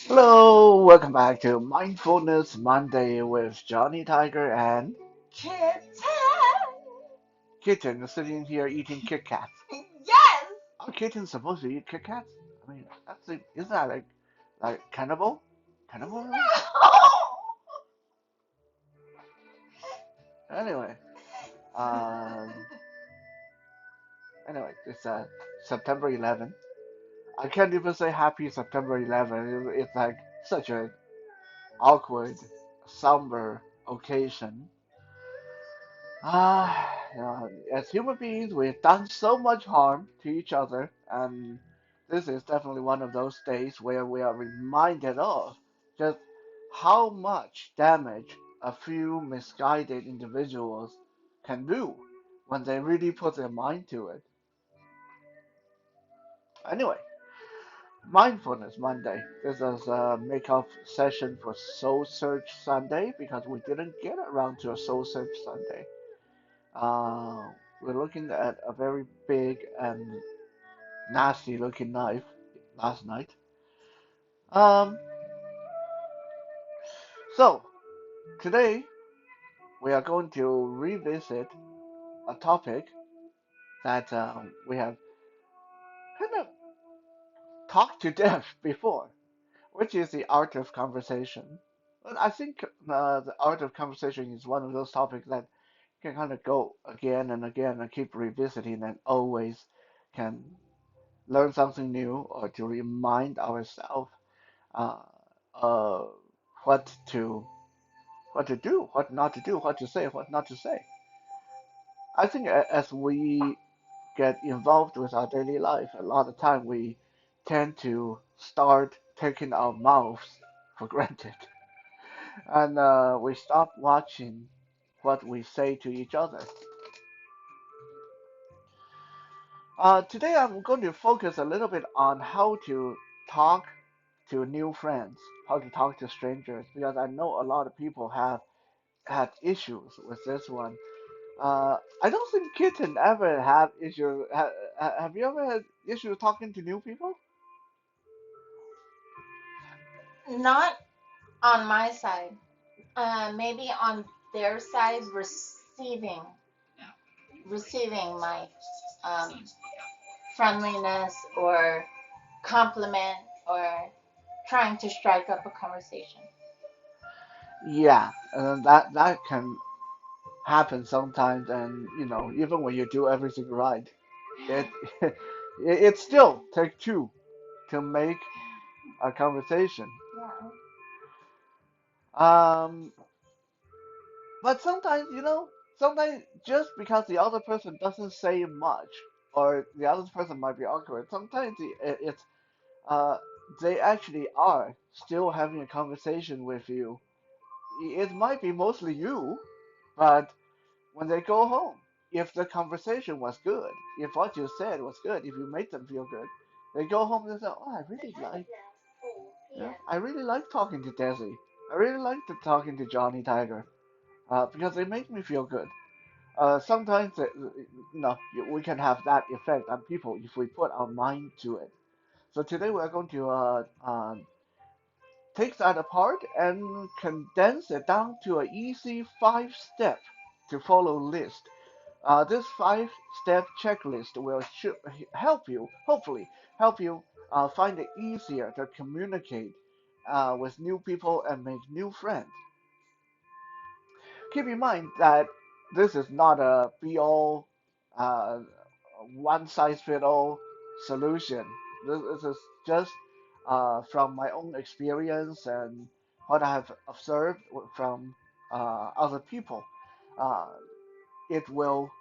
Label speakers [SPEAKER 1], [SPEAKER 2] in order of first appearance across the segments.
[SPEAKER 1] Hello, welcome back to Mindfulness Monday with Johnny Tiger and
[SPEAKER 2] Kitten!
[SPEAKER 1] Kitten sitting here eating Kit Kats.
[SPEAKER 2] Yes!
[SPEAKER 1] Are kittens supposed to eat Kit Kats? I mean, isn't that like cannibal? Cannibalism?
[SPEAKER 2] No!
[SPEAKER 1] Anyway, um, it's September 11th. I can't even say happy September 11th. It's like such an awkward, somber occasion. As human beings, we've done so much harm to each other, and this is definitely one of those days where we are reminded of just how much damage a few misguided individuals can do when they really put their mind to it. Anyway, Mindfulness Monday. This is a make-up session for Soul Search Sunday because we didn't get around to a Soul Search Sunday. Uh, we're looking at a very big and nasty looking knife last night. Um, so today we are going to revisit a topic that we have kind of talked to death before, which is the art of conversation. But I think the art of conversation is one of those topics that can kind of go again and again and keep revisiting and always can learn something new or to remind ourselves uh, uh, what to do, what not to do, what to say, what not to say. I think as we get involved with our daily life, a lot of time we tend to start taking our mouths for granted, and we stop watching what we say to each other. Today I'm going to focus a little bit on how to talk to new friends, how to talk to strangers, because I know a lot of people have had issues with this one. I don't think Kitten ever had issues. Have you ever had issues talking to new people?
[SPEAKER 2] Not on my side. Maybe on their side, receiving my um, friendliness or compliment or trying to strike up a conversation.
[SPEAKER 1] Yeah, that can happen sometimes, and even when you do everything right, it it still takes two to make a conversation.
[SPEAKER 2] Yeah.
[SPEAKER 1] Um, but sometimes, sometimes just because the other person doesn't say much, or the other person might be awkward, sometimes it's uh, they actually are still having a conversation with you. It might be mostly you, but when they go home, if the conversation was good, if what you said was good, if you made them feel good, they go home and say, "Oh, I really like talking to Desi. I really like talking to Johnny Tiger, because they make me feel good." Sometimes, we can have that effect on people if we put our mind to it. So today we are going to take that apart and condense it down to an easy five-step to follow list. This five-step checklist will help you, hopefully, help you find it easier to communicate with new people and make new friends. Keep in mind that this is not a be-all, uh, one-size-fit-all solution. This is just from my own experience and what I have observed from other people. Uh, it will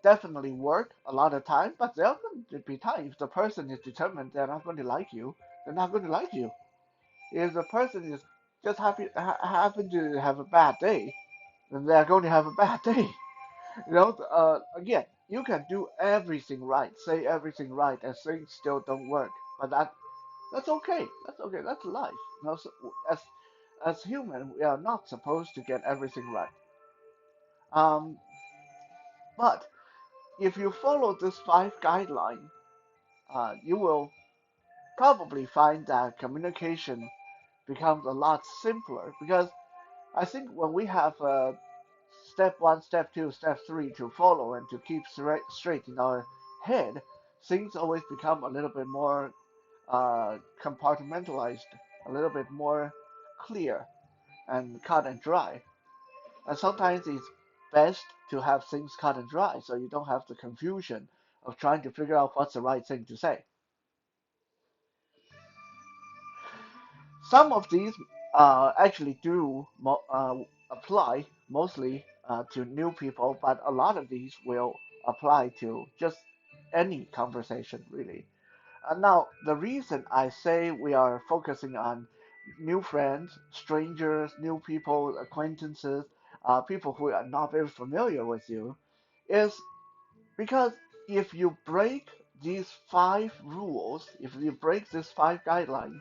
[SPEAKER 1] definitely work a lot of time, but there are going to be times if the person is determined they're not going to like you, they're not going to like you. If the person is just happen to have a bad day, then they're going to have a bad day. Again, you can do everything right, say everything right, and things still don't work. But that's okay. That's okay. That's life. So as human, we are not supposed to get everything right. Um, but if you follow this five guideline, you will. probably find that communication becomes a lot simpler because I think when we have step one, step two, step three to follow and to keep straight in our head, things always become a little bit more compartmentalized, a little bit more clear and cut and dry. And sometimes it's best to have things cut and dry so you don't have the confusion of trying to figure out what's the right thing to say. Some of these actually do apply mostly to new people, but a lot of these will apply to just any conversation, really. Now, the reason I say we are focusing on new friends, strangers, new people, acquaintances, people who are not very familiar with you, is because if you break these five rules, if you break these five guidelines,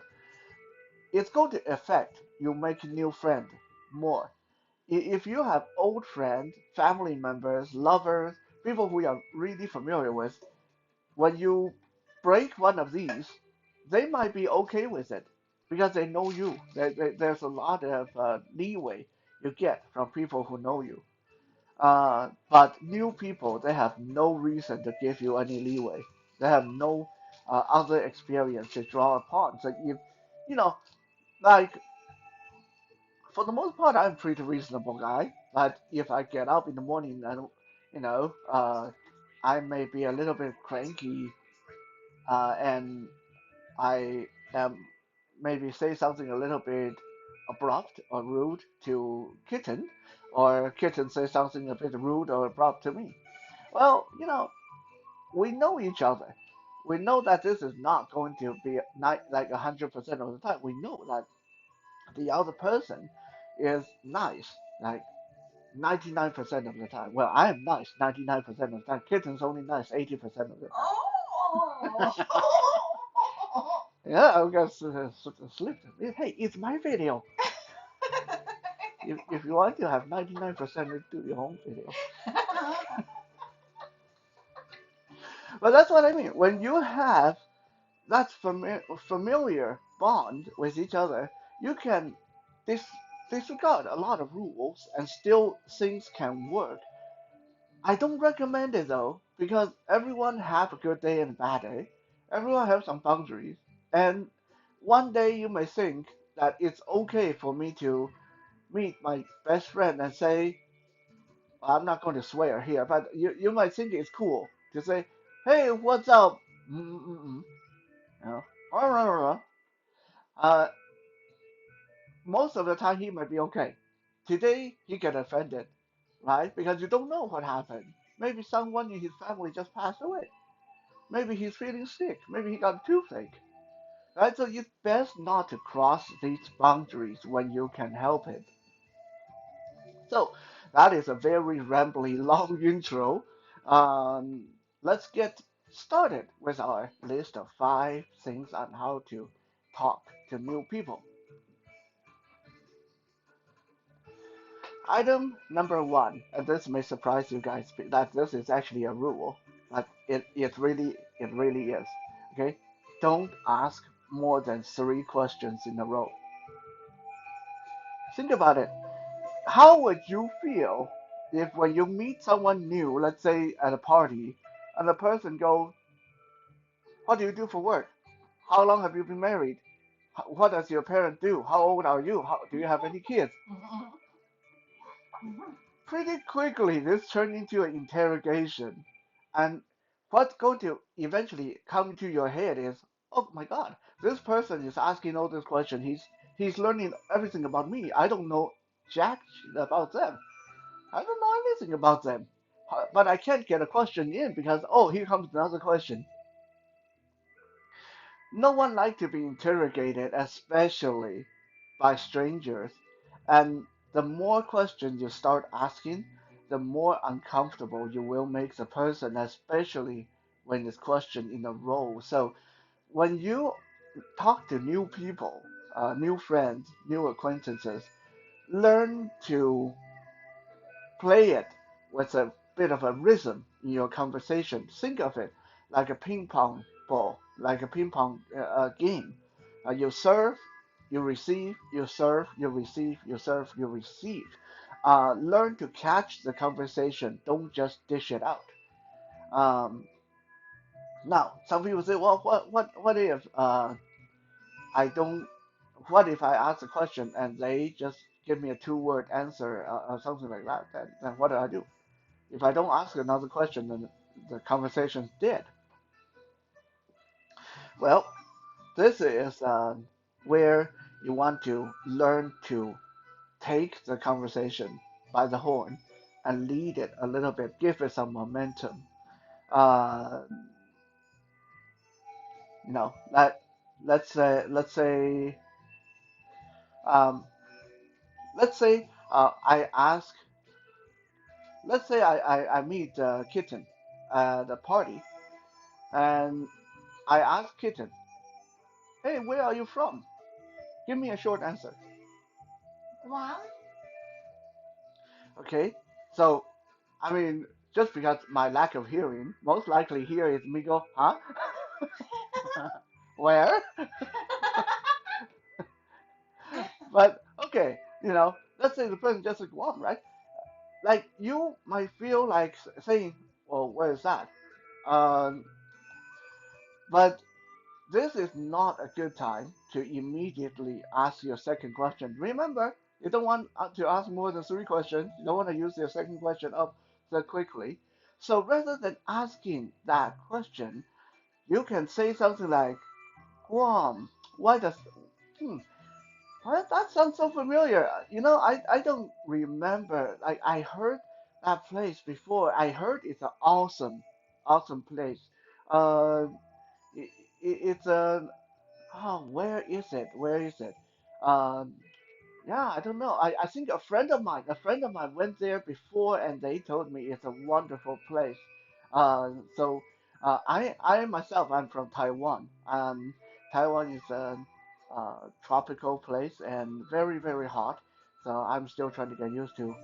[SPEAKER 1] it's going to affect you making new friends more. If you have old friends, family members, lovers, people who you are really familiar with, when you break one of these, they might be okay with it because they know you. There's a lot of leeway you get from people who know you. But new people, they have no reason to give you any leeway. They have no other experience to draw upon. So if you know, like for the most part, I'm a pretty reasonable guy. But if I get up in the morning and you know, I may be a little bit cranky, and I am maybe say something a little bit abrupt or rude to Kitten, or Kitten say something a bit rude or abrupt to me. Well, we know each other. We know that this is not going to be like 100% of the time. We know that the other person is nice, like 99% of the time. Well, I am nice 99% of the time. Kitten's only nice 80% of the time.
[SPEAKER 2] Oh.
[SPEAKER 1] Yeah, I guess slipped. Hey, it's my video. If you want to have 99%, do your own video. But that's what I mean. When you have that familiar bond with each other, you can dis disregard a lot of rules and still things can work. I don't recommend it though, because everyone have a good day and a bad day. Everyone have some boundaries. And one day you may think that it's okay for me to meet my best friend and say, I'm not going to swear here, but you might think it's cool to say, hey, what's up? Mm-mm-mm. You know, uh, most of the time he might be okay. Today he get offended, right? Because you don't know what happened. Maybe someone in his family just passed away. Maybe he's feeling sick. Maybe he got a toothache. Right? So it's best not to cross these boundaries when you can help it. So that is a very rambly, long intro. Um, let's get started with our list of five things on how to talk to new people. Item number one, and this may surprise you guys that this is actually a rule, but it really is. Okay, don't ask more than three questions in a row. Think about it. How would you feel if when you meet someone new, let's say at a party, and the person goes, "What do you do for work? How long have you been married? What does your parent do? How old are you? Do you have any kids?" Pretty quickly, this turned into an interrogation. And what's going to eventually come to your head is, oh my God, this person is asking all this question. He's learning everything about me. I don't know jack about them. I don't know anything about them. But I can't get a question in because, oh, here comes another question. No one likes to be interrogated, especially by strangers. And the more questions you start asking, the more uncomfortable you will make the person, especially when it's questioned in a row. So when you talk to new people, new friends, new acquaintances, learn to play it with a bit of a rhythm in your conversation. Think of it like a ping pong ball. like a ping pong game. You serve, you receive, you serve, you receive, you serve, you receive. Learn to catch the conversation. Don't just dish it out. Um, Now, some people say, well, what if I don't? What if I ask a question and they just give me a two-word answer or something like that? Then what do I do? If I don't ask another question, then the conversation's dead. Well, this is where you want to learn to take the conversation by the horn and lead it a little bit, give it some momentum. Uh, you know, let's say um, let's say I ask, let's say I meet Kitten at a party, and I ask Kitten, hey, where are you from? Give me a short answer.
[SPEAKER 2] Guam?
[SPEAKER 1] Okay, so I mean, just because my lack of hearing, most likely here is me go, huh? Where? But okay, let's say the person just like Guam, right? Like you might feel like saying, well, where is that? Um, but this is not a good time to immediately ask your second question. Remember, you don't want to ask more than three questions. You don't want to use your second question up so quickly. So rather than asking that question, you can say something like, Guam, why does, hmm, well, that sounds so familiar. I don't remember. Like, I heard that place before. I heard it's an awesome, awesome place. Uh, it's a, oh, where is it? Where is it? Um, yeah, I don't know. I think a friend of mine went there before, and they told me it's a wonderful place. So I myself, I'm from Taiwan. Taiwan is a tropical place and very, very hot. So I'm still trying to get used to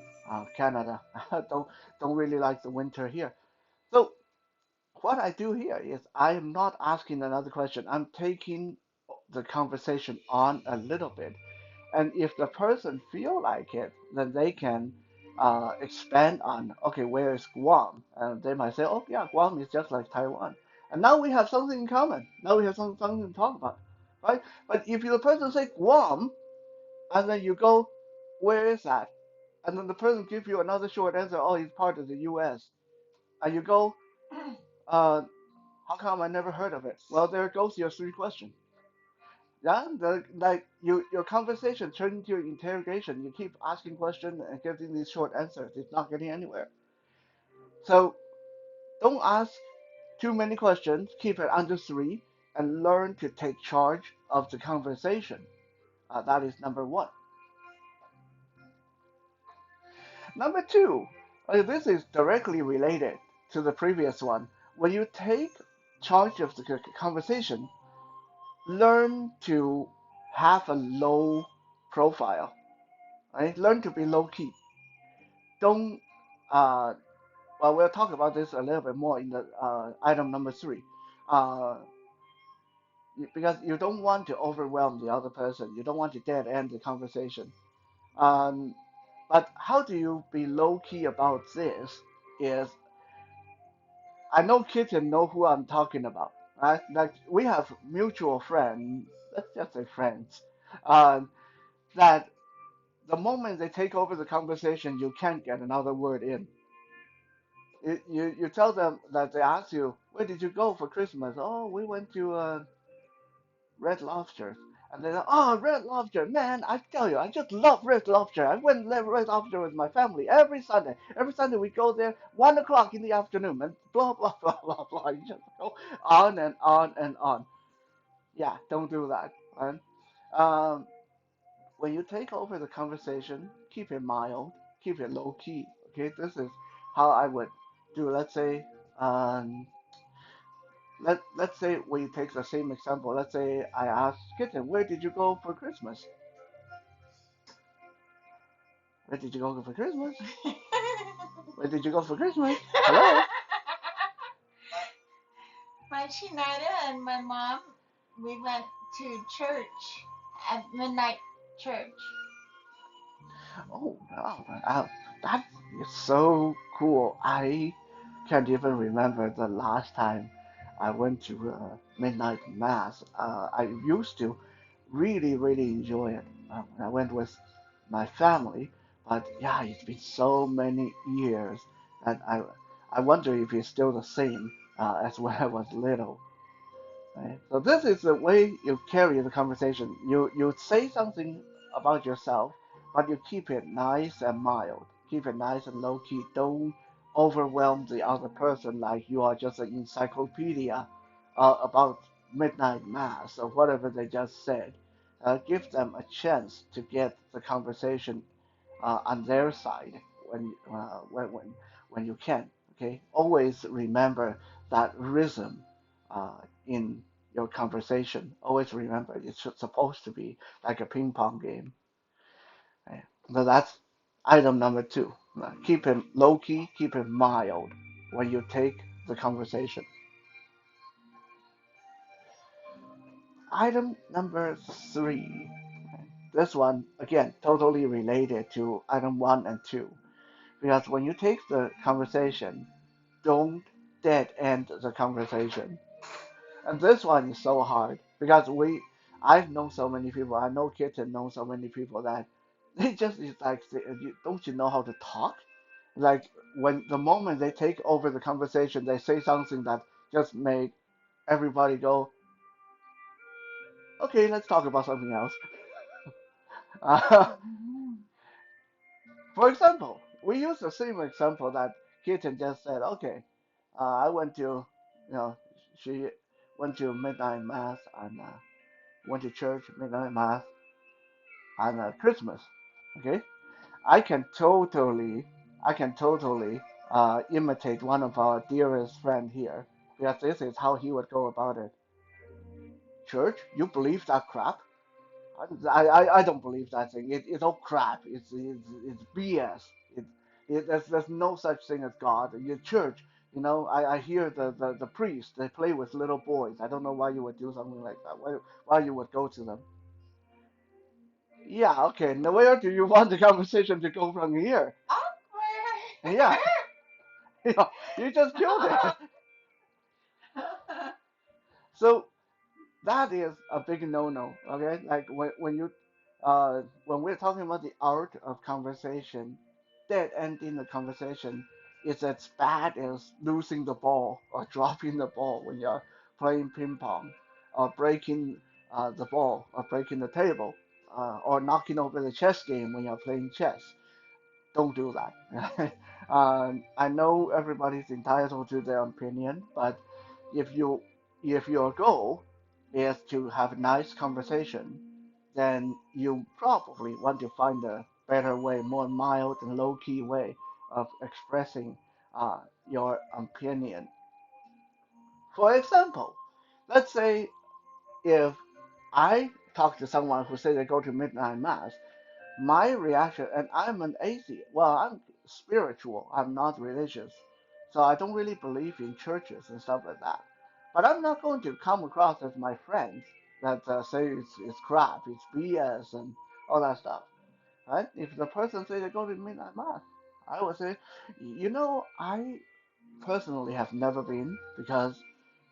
[SPEAKER 1] Canada. Don't really like the winter here. So what I do here is I am not asking another question. I'm taking the conversation on a little bit, and if the person feel like it, then they can expand on, okay, where is Guam? And they might say, oh yeah, Guam is just like Taiwan. And now we have something in common. Now we have something to talk about, right? But if the person say Guam, and then you go, where is that? And then the person gives you another short answer, oh, it's part of the U.S. And you go, uh, how come I never heard of it? Well, there goes your three questions. Yeah, like your conversation turned into an interrogation. You keep asking questions and getting these short answers. It's not getting anywhere. So don't ask too many questions. Keep it under three, and learn to take charge of the conversation. That is number one. Number two, this is directly related to the previous one. When you take charge of the conversation, learn to have a low profile. Right? Learn to be low key. Don't uh, well, we'll talk about this a little bit more in the item number three. Uh, because you don't want to overwhelm the other person. You don't want to dead end the conversation. Um, but how do you be low key about this? Is I know Kitten know who I'm talking about, right? Like we have mutual friends. Let's just say friends. Um, that the moment they take over the conversation, you can't get another word in. You tell them that they ask you, where did you go for Christmas? Oh, we went to Red Lobster. And they're like, oh, Red Lobster, man, I tell you, I just love Red Lobster. I went to Red Lobster with my family every Sunday. Every Sunday we go there 1 o'clock in the afternoon and blah, blah, blah, blah, blah. You just go on and on and on. Yeah, don't do that, right? Um, when you take over the conversation, keep it mild, keep it low key. Okay, this is how I would do. Let's say, um, let's say we take the same example. Let's say I ask Kitten, where did you go for Christmas? Where did you go for Christmas? Where did you go for Christmas? Hello?
[SPEAKER 2] My Chinada and my mom, we went to church at midnight church.
[SPEAKER 1] Oh, wow, that is so cool. I can't even remember the last time I went to a midnight mass. I used to really enjoy it when I went with my family, but yeah, it's been so many years that I wonder if it's still the same as when I was little. Right? So this is the way you carry the conversation. You say something about yourself, but you keep it nice and mild. Keep it nice and low key. Don't overwhelm the other person like you are just an encyclopedia about midnight mass or whatever they just said. Give them a chance to get the conversation on their side when you can. Okay, always remember that rhythm in your conversation. Always remember it's supposed to be like a ping pong game. Right? So that's item number two. Keep it low key, keep it mild when you take the conversation. Item number three. This one again totally related to item one and two. Because when you take the conversation, don't dead end the conversation. And this one is so hard because I've known so many people. I know Kitten knows so many people that they just is like, don't you know how to talk? Like when the moment they take over the conversation, they say something that just make everybody go, okay, let's talk about something else. Uh,
[SPEAKER 2] Mhm.
[SPEAKER 1] for example, we use the same example that Kitten just said. Okay, I went to, she went to midnight mass and went to church midnight mass on Christmas. Okay, I can totally, I can totally imitate one of our dearest friend here because this is how he would go about it. Church, you believe that crap? I don't believe that thing. It's all crap. It's BS. There's no such thing as God. Your church, I hear the priests, they play with little boys. I don't know why you would do something like that. Why you would go to them. Yeah, okay. Now where do you want the conversation to go from here? Yeah,
[SPEAKER 2] Awkward.
[SPEAKER 1] you just killed it. So that is a big no-no. Okay, like when we're talking about the art of conversation, dead ending the conversation is as bad as losing the ball or dropping the ball when you're playing ping pong, or breaking the ball, or breaking the table, or knocking over the chess game when you're playing chess. Don't do that. I know everybody's entitled to their opinion, but if you if your goal is to have a nice conversation, then you probably want to find a better way, more mild and low key way of expressing your opinion. For example, let's say if I talk to someone who say they go to midnight mass, my reaction, and I'm an atheist. Well, I'm spiritual. I'm not religious, so I don't really believe in churches and stuff like that. But I'm not going to come across as my friends that say it's crap, it's BS, and all that stuff. Right? If the person say they go to midnight mass, I would say, I personally have never been because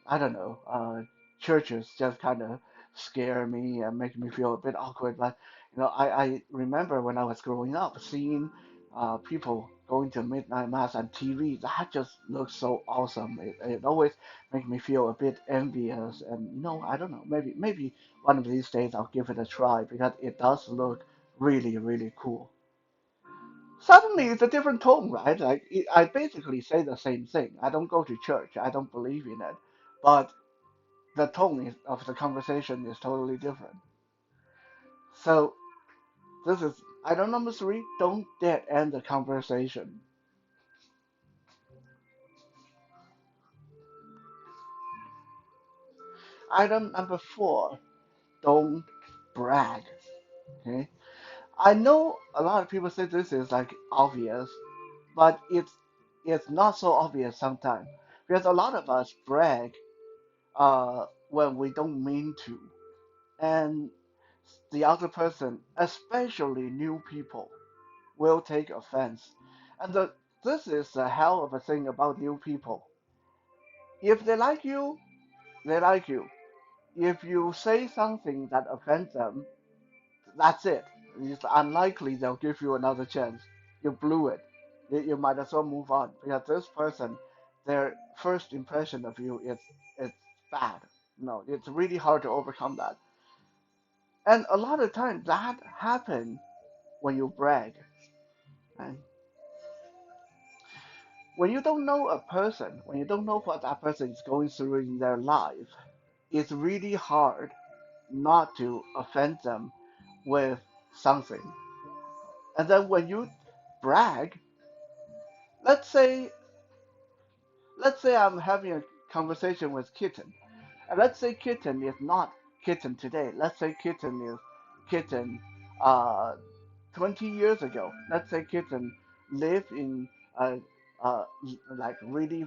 [SPEAKER 1] I don't know, churches just kind of scare me and make me feel a bit awkward. But I remember when I was growing up, seeing people going to midnight mass on TV. That just looks so awesome. It always makes me feel a bit envious. And I don't know, maybe one of these days I'll give it a try because it does look really cool. Suddenly it's a different tone, right? Like I basically say the same thing. I don't go to church. I don't believe in it, but the tone of the conversation is totally different. So this is item number three. Don't dead end the conversation. Item number four. Don't brag. Okay. I know a lot of people say this is like obvious, but it's not so obvious sometimes because a lot of us brag when we don't mean to, and the other person, especially new people, will take offense. And this is a hell of a thing about new people. If they like you, they like you. If you say something that offends them, that's it. It's unlikely they'll give you another chance. You blew it. You might as well move on because this person, their first impression of you is bad. No, it's really hard to overcome that. And a lot of times that happens when you brag. And when you don't know a person, when you don't know what that person is going through in their life, it's really hard not to offend them with something. And then when you brag, let's say let's say I'm having a conversation with Kitten, and let's say Kitten is not Kitten today. Let's say Kitten is Kitten uh, 20 years ago. Let's say Kitten lived in a, a like really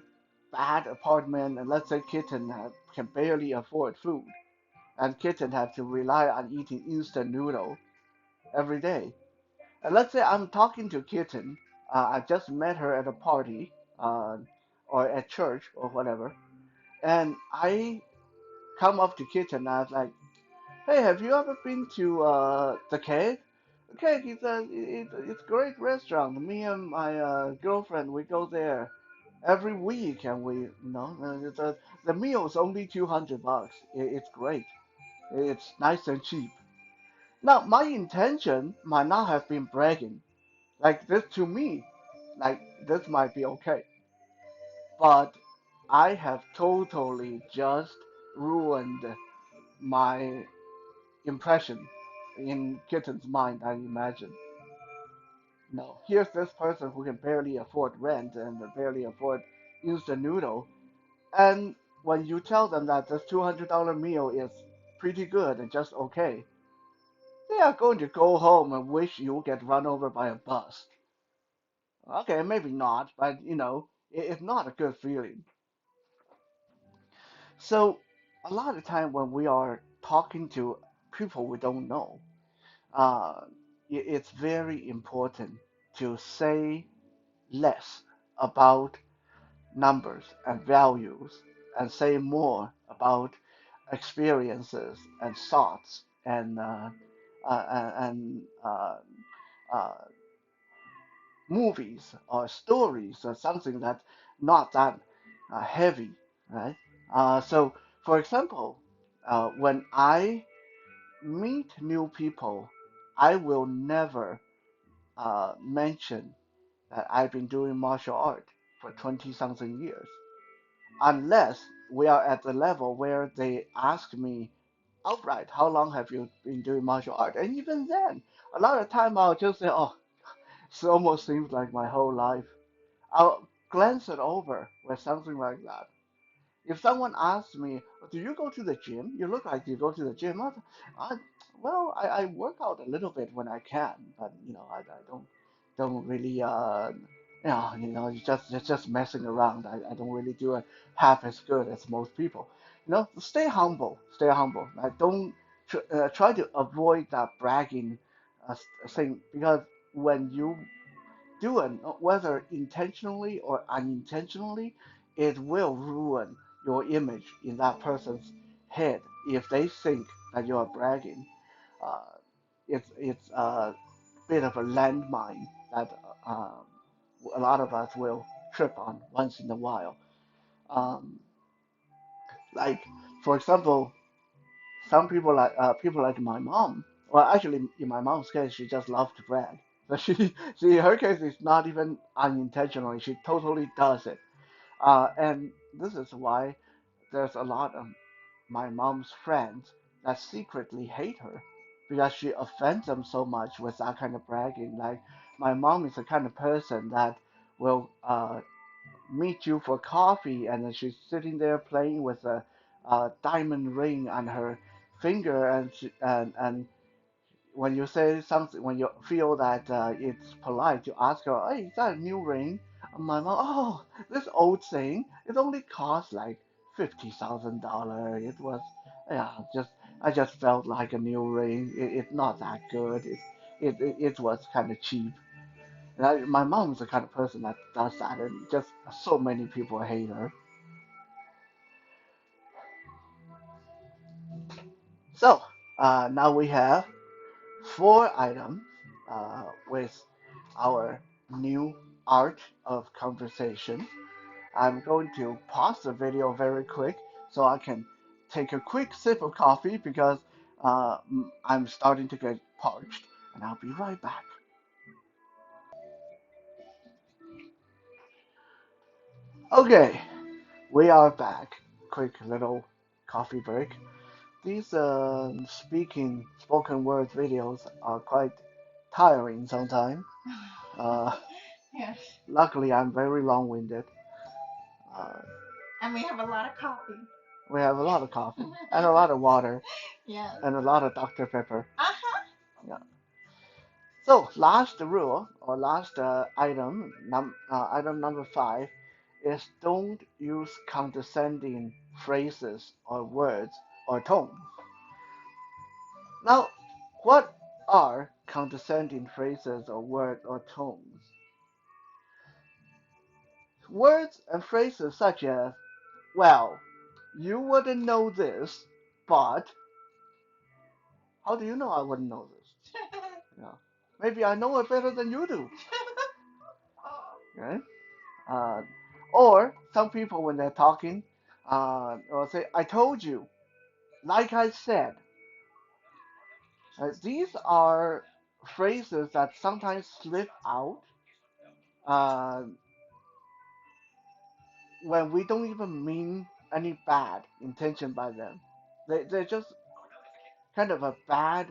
[SPEAKER 1] bad apartment, and let's say Kitten can barely afford food, and Kitten has to rely on eating instant noodle every day. And let's say I'm talking to Kitten. I just met her at a party, or at church or whatever, and I come up to Kitten and I was like, "Hey, have you ever been to the Cave? The Cave is it's a great restaurant. Me and my girlfriend we go there every week, and the meal's only $200. It's great. It's nice and cheap." Now, my intention might not have been bragging. Like this to me, like this might be okay, but I have totally just ruined my impression in Kitten's mind, I imagine. No, here's this person who can barely afford rent and barely afford instant noodle, and when you tell them that this $200 meal is pretty good and just okay, they are going to go home and wish you get run over by a bus. Okay, maybe not, but it's not a good feeling. So, a lot of time when we are talking to people we don't know, uh, it's very important to say less about numbers and values and say more about experiences and thoughts and uh, movies or stories or something that's not that heavy, right? So, for example, when I meet new people, I will never mention that I've been doing martial art for 20 something years, unless we are at the level where they ask me outright, how long have you been doing martial art? And even then, a lot of time I'll just say, oh, it almost seems like my whole life. I'll glance it over with something like that. If someone asks me, "Do you go to the gym? You look like you go to the gym." I, well, I work out a little bit when I can, but I don't really just messing around. I don't really do it half as good as most people. Stay humble, stay humble. I don't try to avoid that bragging thing because when you do it, whether intentionally or unintentionally, it will ruin your image in that person's head if they think that you are bragging. Uh, it's a bit of a landmine that a lot of us will trip on once in a while. Um, like, for example, some people like my mom. Well, actually, in my mom's case, she just loves to brag. So in her case, it's not even unintentionally. She totally does it. And this is why there's a lot of my mom's friends that secretly hate her because she offends them so much with that kind of bragging. Like my mom is the kind of person that will meet you for coffee, and then she's sitting there playing with a diamond ring on her finger, and when you say something, when you feel that it's polite to ask her, "Hey, is that a new ring?" My mom, "Oh, this old thing, it only costs like $50,000. It was, yeah, just I just felt like a new ring. It's not that good. It was kind of cheap. And my mom's the kind of person that does that, and just so many people hate her. So now we have four items with our new art of conversation. I'm going to pause the video very quick so I can take a quick sip of coffee because I'm starting to get parched, and I'll be right back. Okay, we are back. Quick little coffee break. These spoken word videos are quite tiring sometimes. Uh,
[SPEAKER 2] Yes.
[SPEAKER 1] Luckily, I'm very long-winded. Uh,
[SPEAKER 2] And we have a lot of coffee.
[SPEAKER 1] we have a lot of coffee and a lot of water
[SPEAKER 2] Yes.
[SPEAKER 1] and a lot of Dr. Pepper.
[SPEAKER 2] Uh-huh.
[SPEAKER 1] Yeah. So last rule or last item number five is don't use condescending phrases or words or tones. Now, what are condescending phrases or words or tones? Words and phrases such as, well, you wouldn't know this, but how do you know I wouldn't know this? Yeah. Maybe I know it better than you do. Right? Uh, or some people when they're talking, will say, I told you, like I said. These are phrases that sometimes slip out uh, when we don't even mean any bad intention by them. They're just kind of a bad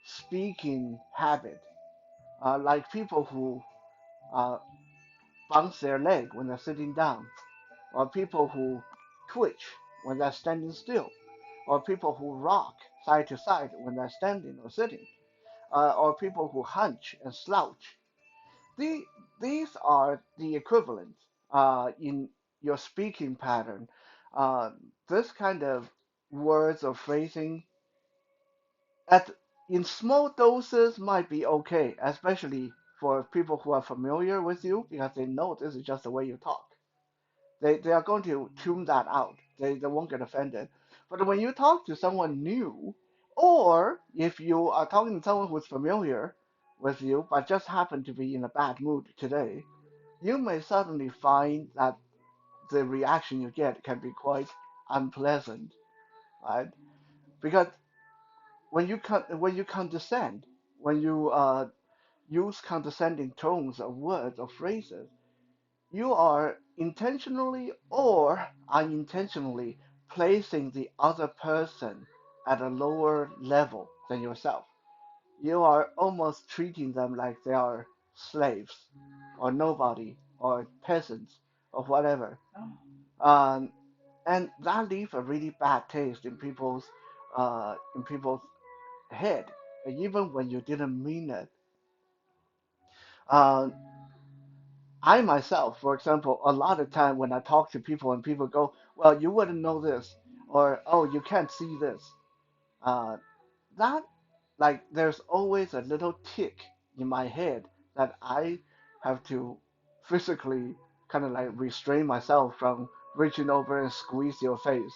[SPEAKER 1] speaking habit, like people who uh, bounce their leg when they're sitting down, or people who twitch when they're standing still, or people who rock side to side when they're standing or sitting, or people who hunch and slouch. The, these are the equivalents in your speaking pattern. Uh, this kind of words or phrasing at in small doses might be okay, especially for people who are familiar with you because they know this is just the way you talk. They are going to tune that out. They won't get offended. But when you talk to someone new, or if you are talking to someone who's familiar with you but just happen to be in a bad mood today, you may suddenly find that the reaction you get can be quite unpleasant, right? Because when you condescend, when you use condescending tones of words or phrases, you are intentionally or unintentionally placing the other person at a lower level than yourself. You are almost treating them like they are slaves or nobody or peasants or whatever. Um, and that leaves a really bad taste in people's head, even when you didn't mean it. Uh, I myself, for example, a lot of time when I talk to people and people go, "Well, you wouldn't know this," or "Oh, you can't see this," uh, that like there's always a little tick in my head that I have to physically kind of like restrain myself from reaching over and squeeze your face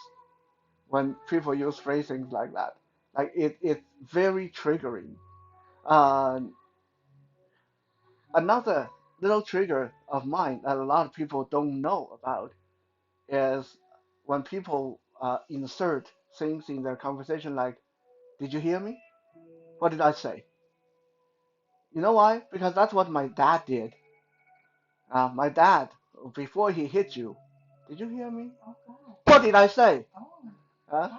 [SPEAKER 1] when people use phrasings like that. Like it's very triggering. Uh, Another little trigger of mine that a lot of people don't know about is when people insert things in their conversation like, "Did you hear me? What did I say?" You know why? Because that's what my dad did. My dad, before he hit you, "Did you hear me? What did I say?" Huh?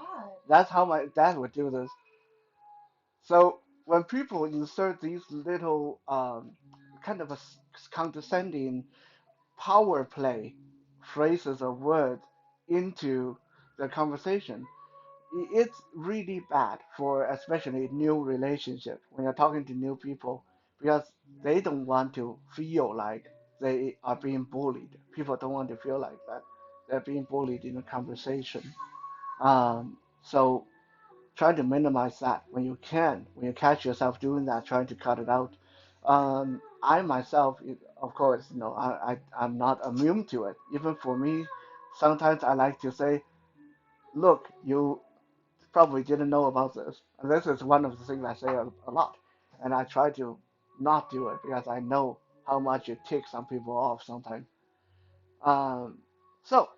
[SPEAKER 1] That's how my dad would do this. So when people insert these little kind of condescending power play phrases or words into the conversation, it's really bad for especially new relationship when you're talking to new people because they don't want to feel like they are being bullied. People don't want to feel like that. they're being bullied in a conversation. So try to minimize that when you can. When you catch yourself doing that, trying to cut it out. I myself, of course, I'm not immune to it. Even for me, sometimes I like to say, look, you probably didn't know about this. And this is one of the things I say a lot. And I try to not do it because I know how much it ticks some people off sometimes. Um, so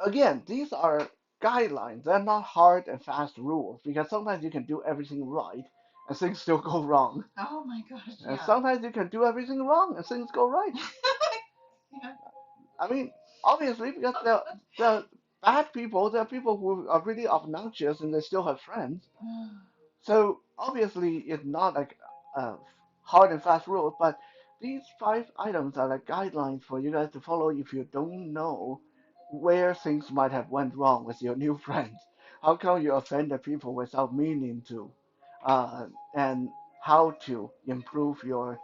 [SPEAKER 1] again, these are guidelines. They're not hard and fast rules because sometimes you can do everything right and things still go wrong.
[SPEAKER 2] Oh my gosh,
[SPEAKER 1] And
[SPEAKER 2] yeah.
[SPEAKER 1] sometimes you can do everything wrong and things go right.
[SPEAKER 2] Yeah.
[SPEAKER 1] I mean, obviously, because the bad people, there are people who are really obnoxious and they still have friends. So obviously, it's not like a hard and fast rule, but these 5 items are like guidelines for you guys to follow if you don't know where things might have went wrong with your new friends. How come you offended people without meaning to, and how to improve your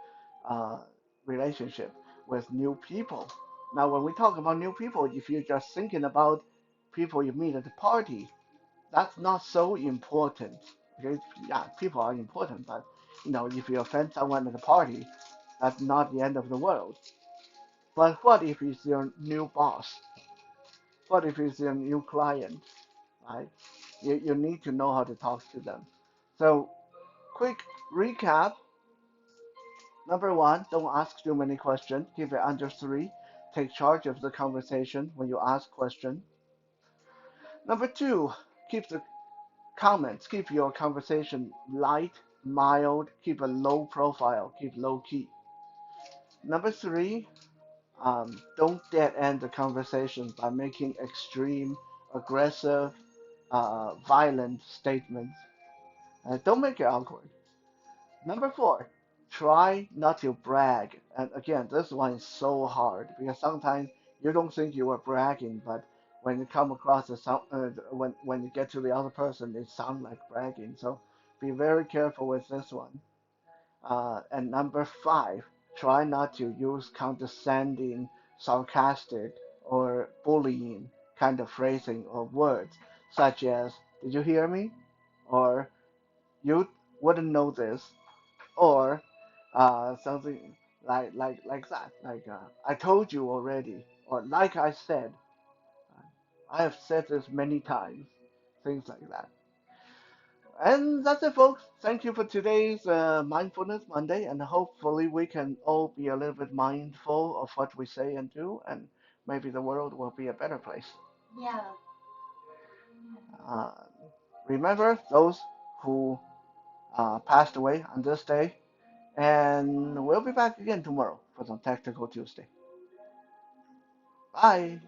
[SPEAKER 1] uh, relationship with new people. Now, when we talk about new people, if you're just thinking about people you meet at the party, that's not so important. Okay, yeah, people are important, but if you offend someone at a party, that's not the end of the world. But what if it's your new boss? What if it's your new client? Right? You need to know how to talk to them. So, quick recap. Number one, don't ask too many questions. Keep it under three. Take charge of the conversation when you ask questions. Number two, keep the comments. Keep your conversation light, mild. Keep a low profile. Keep low key. Number three, don't dead end the conversation by making extreme, aggressive, violent statements. Don't make it awkward. Number four, try not to brag. And again, this one is so hard because sometimes you don't think you are bragging, but when you come across the sound, when you get to the other person, it sounds like bragging. So be very careful with this one. And number five, try not to use condescending, sarcastic, or bullying kind of phrasing or words, such as "Did you hear me?" or "You wouldn't know this," or something like that, like "I told you already," or "Like I said." I have said this many times, things like that. And that's it, folks. Thank you for today's Mindfulness Monday, and hopefully we can all be a little bit mindful of what we say and do, and maybe the world will be a better place.
[SPEAKER 2] Yeah.
[SPEAKER 1] Uh, Remember those who passed away on this day, and we'll be back again tomorrow for some Tactical Tuesday. Bye.